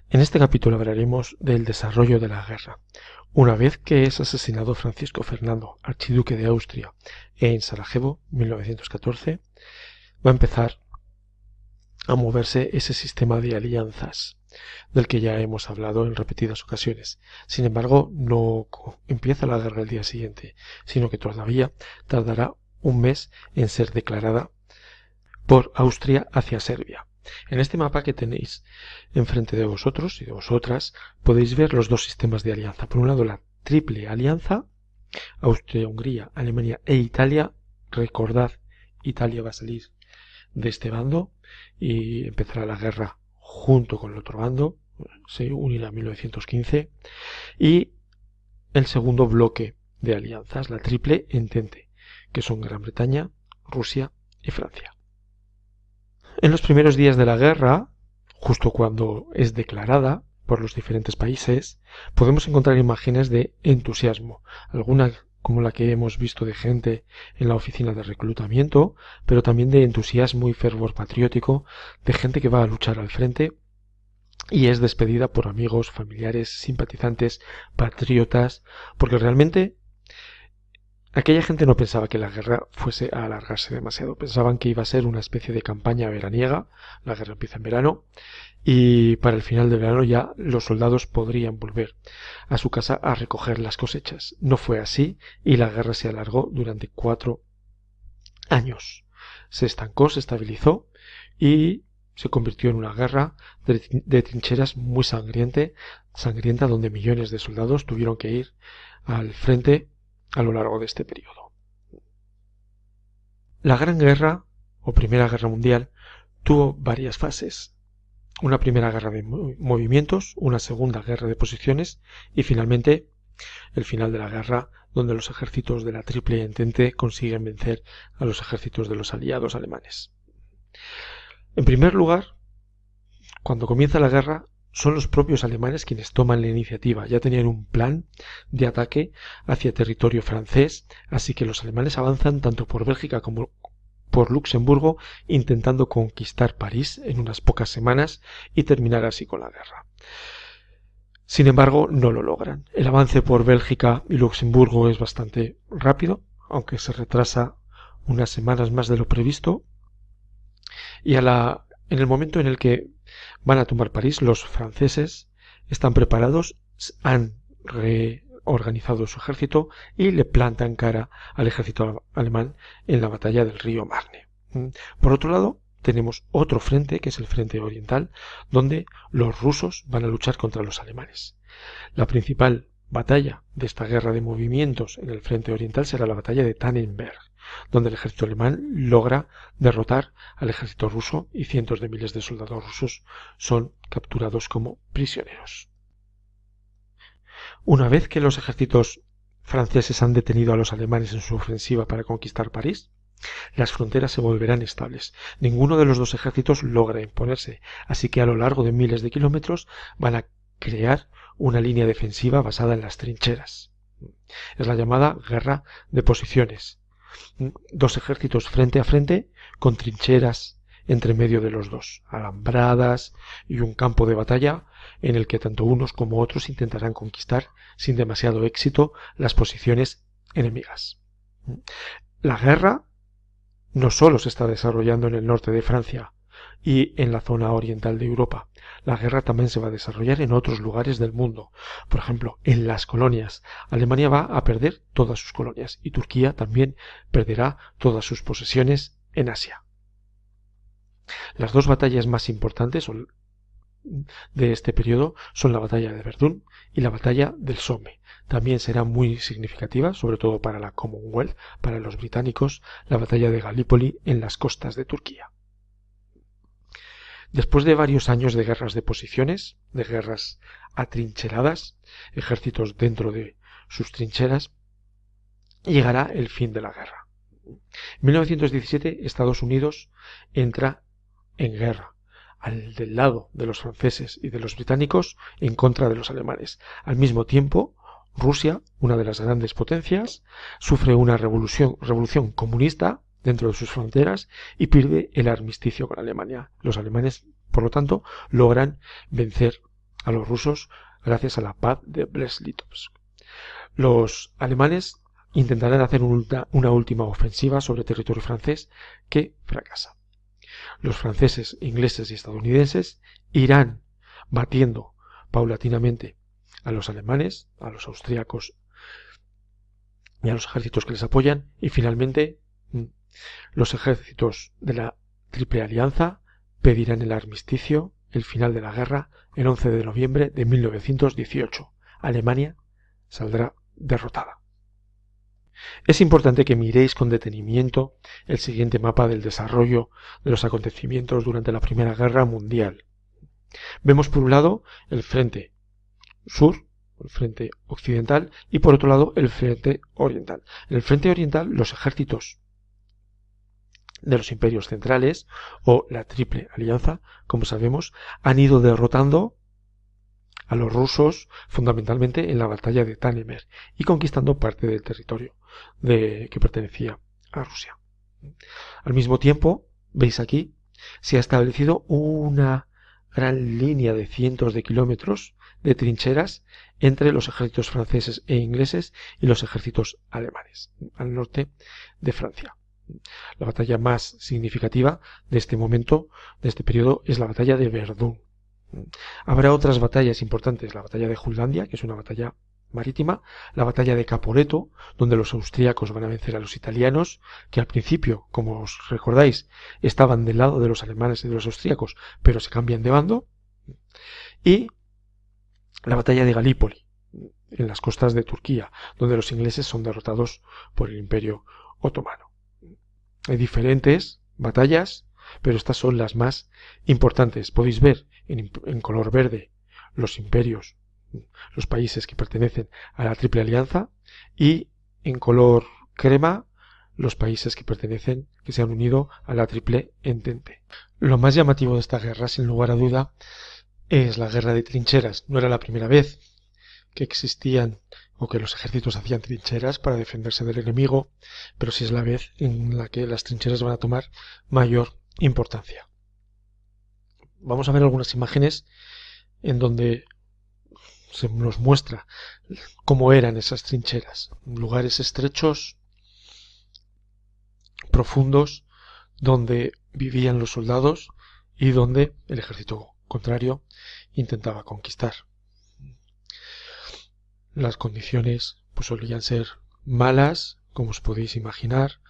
En este capítulo hablaremos del desarrollo de la guerra. Una vez que es asesinado Francisco Fernando, archiduque de Austria, en Sarajevo, 1914, va a empezar a moverse ese sistema de alianzas del que ya hemos hablado en repetidas ocasiones. Sin embargo, no empieza la guerra el día siguiente, sino que todavía tardará un mes en ser declarada por Austria hacia Serbia. En este mapa que tenéis enfrente de vosotros y de vosotras podéis ver los dos sistemas de alianza. Por un lado, la triple alianza, Austria, Hungría, Alemania e Italia. Recordad, Italia va a salir de este bando y empezará la guerra junto con el otro bando, se unirá en 1915. Y el segundo bloque de alianzas, la triple entente, que son Gran Bretaña, Rusia y Francia. En los primeros días de la guerra, justo cuando es declarada por los diferentes países, podemos encontrar imágenes de entusiasmo, algunas como la que hemos visto de gente en la oficina de reclutamiento, pero también de entusiasmo y fervor patriótico de gente que va a luchar al frente y es despedida por amigos, familiares, simpatizantes, patriotas, porque realmente aquella gente no pensaba que la guerra fuese a alargarse demasiado. Pensaban que iba a ser una especie de campaña veraniega. La guerra empieza en verano y para el final del verano ya los soldados podrían volver a su casa a recoger las cosechas. No fue así y la guerra se alargó durante 4 años. Se estancó, se estabilizó y se convirtió en una guerra de trincheras muy sangrienta, donde millones de soldados tuvieron que ir al frente a lo largo de este periodo. La Gran Guerra, o Primera Guerra Mundial, tuvo varias fases. Una primera guerra de movimientos, una segunda guerra de posiciones y finalmente el final de la guerra, donde los ejércitos de la Triple Entente consiguen vencer a los ejércitos de los aliados alemanes. En primer lugar, cuando comienza la guerra, son los propios alemanes quienes toman la iniciativa. Ya tenían un plan de ataque hacia territorio francés, así que los alemanes avanzan tanto por Bélgica como por Luxemburgo, intentando conquistar París en unas pocas semanas y terminar así con la guerra. Sin embargo, no lo logran. El avance por Bélgica y Luxemburgo es bastante rápido, aunque se retrasa unas semanas más de lo previsto. Y en el momento en el que van a tomar París, los franceses están preparados, han reorganizado su ejército y le plantan cara al ejército alemán en la batalla del río Marne. Por otro lado, tenemos otro frente, que es el frente oriental, donde los rusos van a luchar contra los alemanes. La principal batalla de esta guerra de movimientos en el frente oriental será la batalla de Tannenberg, donde el ejército alemán logra derrotar al ejército ruso y cientos de miles de soldados rusos son capturados como prisioneros. Una vez que los ejércitos franceses han detenido a los alemanes en su ofensiva para conquistar París, las fronteras se volverán estables. Ninguno de los dos ejércitos logra imponerse, así que a lo largo de miles de kilómetros van a crear una línea defensiva basada en las trincheras. Es la llamada guerra de posiciones. Dos ejércitos frente a frente con trincheras entre medio de los dos, alambradas y un campo de batalla en el que tanto unos como otros intentarán conquistar sin demasiado éxito las posiciones enemigas. La guerra no solo se está desarrollando en el norte de Francia y en la zona oriental de Europa. La guerra también se va a desarrollar en otros lugares del mundo. Por ejemplo, en las colonias. Alemania va a perder todas sus colonias y Turquía también perderá todas sus posesiones en Asia. Las dos batallas más importantes de este periodo son la batalla de Verdún y la batalla del Somme. También será muy significativa, sobre todo para la Commonwealth, para los británicos, la batalla de Galípoli en las costas de Turquía. Después de varios años de guerras de posiciones, de guerras atrincheradas, ejércitos dentro de sus trincheras, llegará el fin de la guerra. En 1917 Estados Unidos entra en guerra del lado de los franceses y de los británicos en contra de los alemanes. Al mismo tiempo, Rusia, una de las grandes potencias, sufre una revolución comunista dentro de sus fronteras y pierde el armisticio con Alemania. Los alemanes, por lo tanto, logran vencer a los rusos gracias a la paz de Brest-Litovsk. Los alemanes intentarán hacer una última ofensiva sobre territorio francés que fracasa. Los franceses, ingleses y estadounidenses irán batiendo paulatinamente a los alemanes, a los austríacos y a los ejércitos que les apoyan, y finalmente los ejércitos de la Triple Alianza pedirán el armisticio, el final de la guerra, el 11 de noviembre de 1918. Alemania saldrá derrotada. Es importante que miréis con detenimiento el siguiente mapa del desarrollo de los acontecimientos durante la Primera Guerra Mundial. Vemos por un lado el frente sur, el frente occidental, y por otro lado el frente oriental. En el frente oriental los ejércitos de los imperios centrales, o la Triple Alianza, como sabemos, han ido derrotando a los rusos fundamentalmente en la batalla de Tanemer y conquistando parte del territorio que pertenecía a Rusia. Al mismo tiempo, veis aquí, se ha establecido una gran línea de cientos de kilómetros de trincheras entre los ejércitos franceses e ingleses y los ejércitos alemanes al norte de Francia. La batalla más significativa de este momento, de este periodo, es la batalla de Verdún. Habrá otras batallas importantes, la batalla de Jutlandia, que es una batalla marítima, la batalla de Caporetto, donde los austríacos van a vencer a los italianos, que al principio, como os recordáis, estaban del lado de los alemanes y de los austríacos, pero se cambian de bando, y la batalla de Galípoli, en las costas de Turquía, donde los ingleses son derrotados por el Imperio Otomano. Hay diferentes batallas, pero estas son las más importantes. Podéis ver en color verde los imperios, los países que pertenecen a la Triple Alianza, y en color crema los países que se han unido a la Triple Entente. Lo más llamativo de esta guerra, sin lugar a duda, es la guerra de trincheras. No era la primera vez que existían o que los ejércitos hacían trincheras para defenderse del enemigo, pero sí es la vez en la que las trincheras van a tomar mayor importancia. Vamos a ver algunas imágenes en donde se nos muestra cómo eran esas trincheras, lugares estrechos, profundos, donde vivían los soldados y donde el ejército contrario intentaba conquistar. Las condiciones pues solían ser malas, como os podéis imaginar.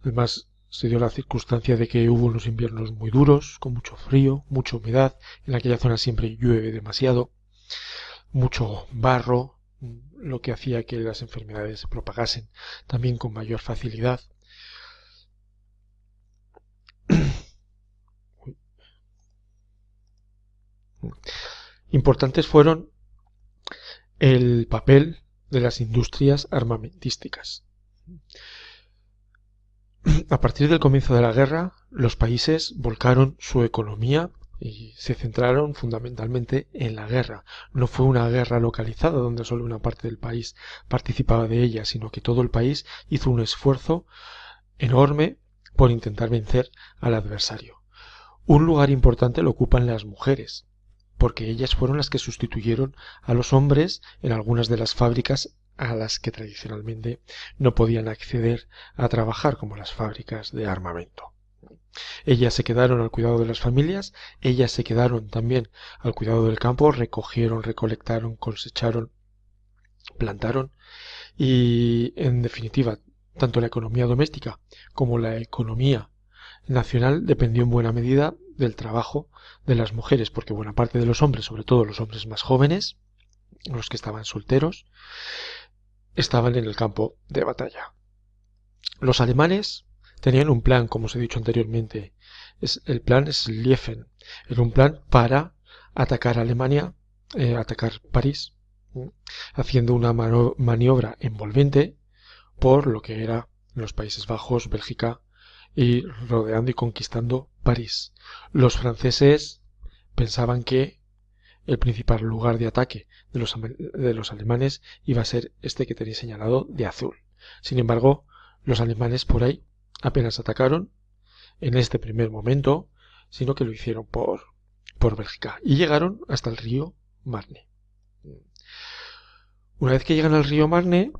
Además, se dio la circunstancia de que hubo unos inviernos muy duros, con mucho frío, mucha humedad. En aquella zona siempre llueve demasiado, mucho barro, lo que hacía que las enfermedades se propagasen también con mayor facilidad. Importantes fueron el papel de las industrias armamentísticas. A partir del comienzo de la guerra, los países volcaron su economía y se centraron fundamentalmente en la guerra. No fue una guerra localizada donde solo una parte del país participaba de ella, sino que todo el país hizo un esfuerzo enorme por intentar vencer al adversario. Un lugar importante lo ocupan las mujeres, porque ellas fueron las que sustituyeron a los hombres en algunas de las fábricas a las que tradicionalmente no podían acceder a trabajar, como las fábricas de armamento. Ellas se quedaron al cuidado de las familias, ellas se quedaron también al cuidado del campo, recogieron, recolectaron, cosecharon, plantaron y, en definitiva, tanto la economía doméstica como la economía nacional dependió en buena medida del trabajo de las mujeres, porque buena parte de los hombres, sobre todo los hombres más jóvenes, los que estaban solteros, estaban en el campo de batalla. Los alemanes tenían un plan, como os he dicho anteriormente. El plan Schlieffen. Era un plan para atacar a Alemania, atacar París, haciendo una maniobra envolvente por lo que era los Países Bajos, Bélgica, y rodeando y conquistando París. Los franceses pensaban que el principal lugar de ataque de los alemanes iba a ser este que tenéis señalado de azul. Sin embargo, los alemanes por ahí apenas atacaron en este primer momento, sino que lo hicieron por Bélgica y llegaron hasta el río Marne. Una vez que llegan al río Marne,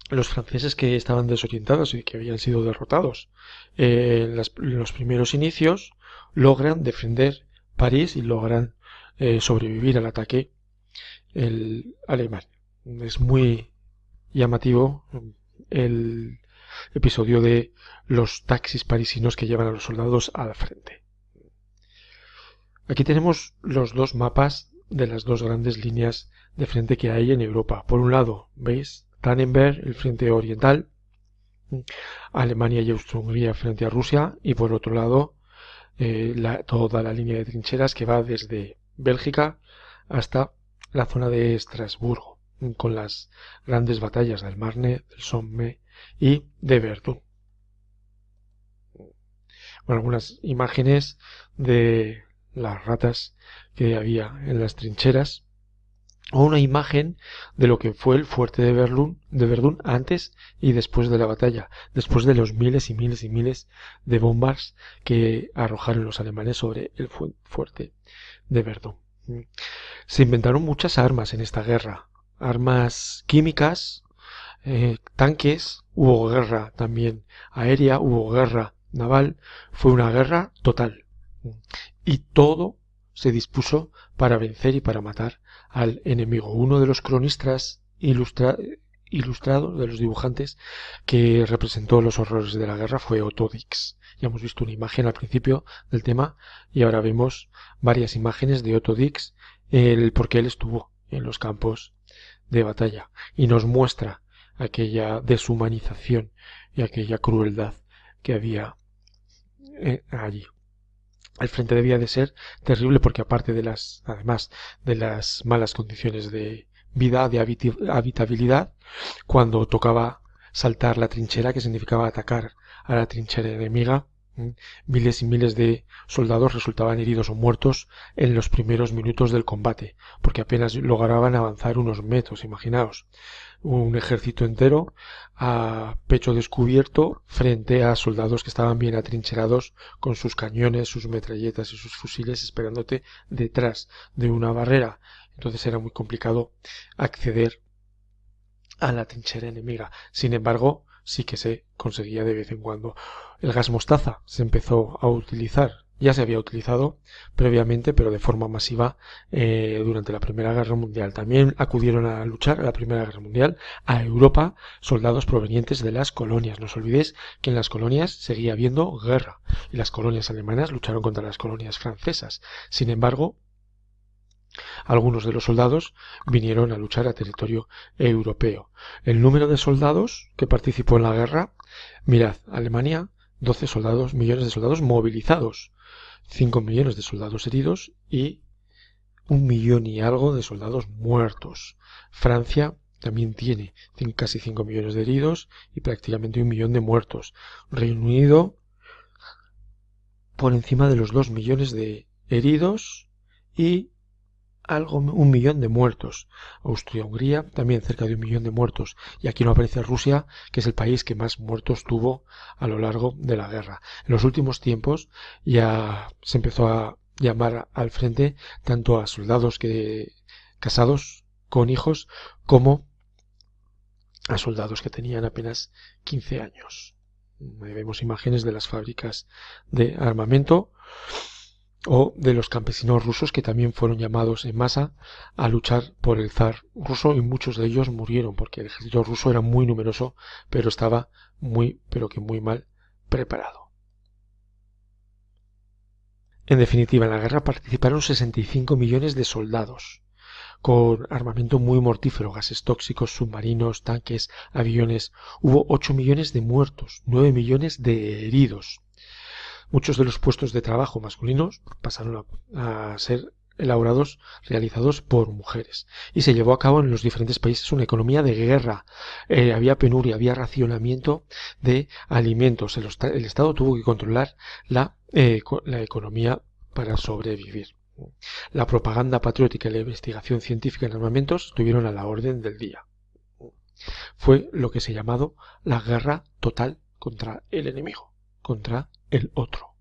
los franceses, que estaban desorientados y que habían sido derrotados en los primeros inicios, logran defender París y logran sobrevivir al ataque alemán. Es muy llamativo el episodio de los taxis parisinos que llevan a los soldados al frente. Aquí tenemos los dos mapas de las dos grandes líneas de frente que hay en Europa. Por un lado, ¿veis? Tannenberg, el frente oriental, Alemania y Austria-Hungría frente a Rusia, y por otro lado toda la línea de trincheras que va desde Bélgica hasta la zona de Estrasburgo, con las grandes batallas del Marne, del Somme y de Verdun. Bueno, algunas imágenes de las ratas que había en las trincheras, o una imagen de lo que fue el fuerte de Verdún antes y después de la batalla, después de los miles y miles y miles de bombas que arrojaron los alemanes sobre el fuerte de Verdún. Se inventaron muchas armas en esta guerra, armas químicas, tanques, hubo guerra también aérea, hubo guerra naval, fue una guerra total. Y todo se dispuso para vencer y para matar al enemigo. Uno de los cronistas ilustrados, de los dibujantes, que representó los horrores de la guerra fue Otto Dix. Ya hemos visto una imagen al principio del tema y ahora vemos varias imágenes de Otto Dix, porque él estuvo en los campos de batalla y nos muestra aquella deshumanización y aquella crueldad que había allí. El frente debía de ser terrible porque además de las malas condiciones de vida, de habitabilidad, cuando tocaba saltar la trinchera, que significaba atacar a la trinchera enemiga, miles y miles de soldados resultaban heridos o muertos en los primeros minutos del combate, porque apenas lograban avanzar unos metros, imaginaos. Un ejército entero a pecho descubierto frente a soldados que estaban bien atrincherados con sus cañones, sus metralletas y sus fusiles esperándote detrás de una barrera. Entonces era muy complicado acceder a la trinchera enemiga. Sin embargo, sí que se conseguía de vez en cuando. El gas mostaza se empezó a utilizar. Ya se había utilizado previamente, pero de forma masiva durante la Primera Guerra Mundial. También acudieron a luchar a la Primera Guerra Mundial a Europa soldados provenientes de las colonias. No os olvidéis que en las colonias seguía habiendo guerra y las colonias alemanas lucharon contra las colonias francesas. Sin embargo, algunos de los soldados vinieron a luchar a territorio europeo. El número de soldados que participó en la guerra, mirad, Alemania, 12 millones de soldados movilizados, 5 millones de soldados heridos y 1 millón y algo de soldados muertos. Francia también tiene casi 5 millones de heridos y prácticamente 1 millón de muertos. Reino Unido por encima de los 2 millones de heridos y 1 millón de muertos. Austria-Hungría también cerca de 1 millón de muertos. Y aquí no aparece Rusia, que es el país que más muertos tuvo a lo largo de la guerra. En los últimos tiempos ya se empezó a llamar al frente tanto a soldados casados con hijos como a soldados que tenían apenas 15 años. Vemos imágenes de las fábricas de armamento o de los campesinos rusos que también fueron llamados en masa a luchar por el zar ruso y muchos de ellos murieron porque el ejército ruso era muy numeroso pero estaba muy mal preparado. En definitiva, en la guerra participaron 65 millones de soldados con armamento muy mortífero, gases tóxicos, submarinos, tanques, aviones. Hubo 8 millones de muertos, 9 millones de heridos. Muchos de los puestos de trabajo masculinos pasaron a ser realizados por mujeres. Y se llevó a cabo en los diferentes países una economía de guerra. Había penuria, había racionamiento de alimentos. El Estado tuvo que controlar la economía para sobrevivir. La propaganda patriótica y la investigación científica en armamentos estuvieron a la orden del día. Fue lo que se ha llamado la guerra total contra el enemigo, contra el otro.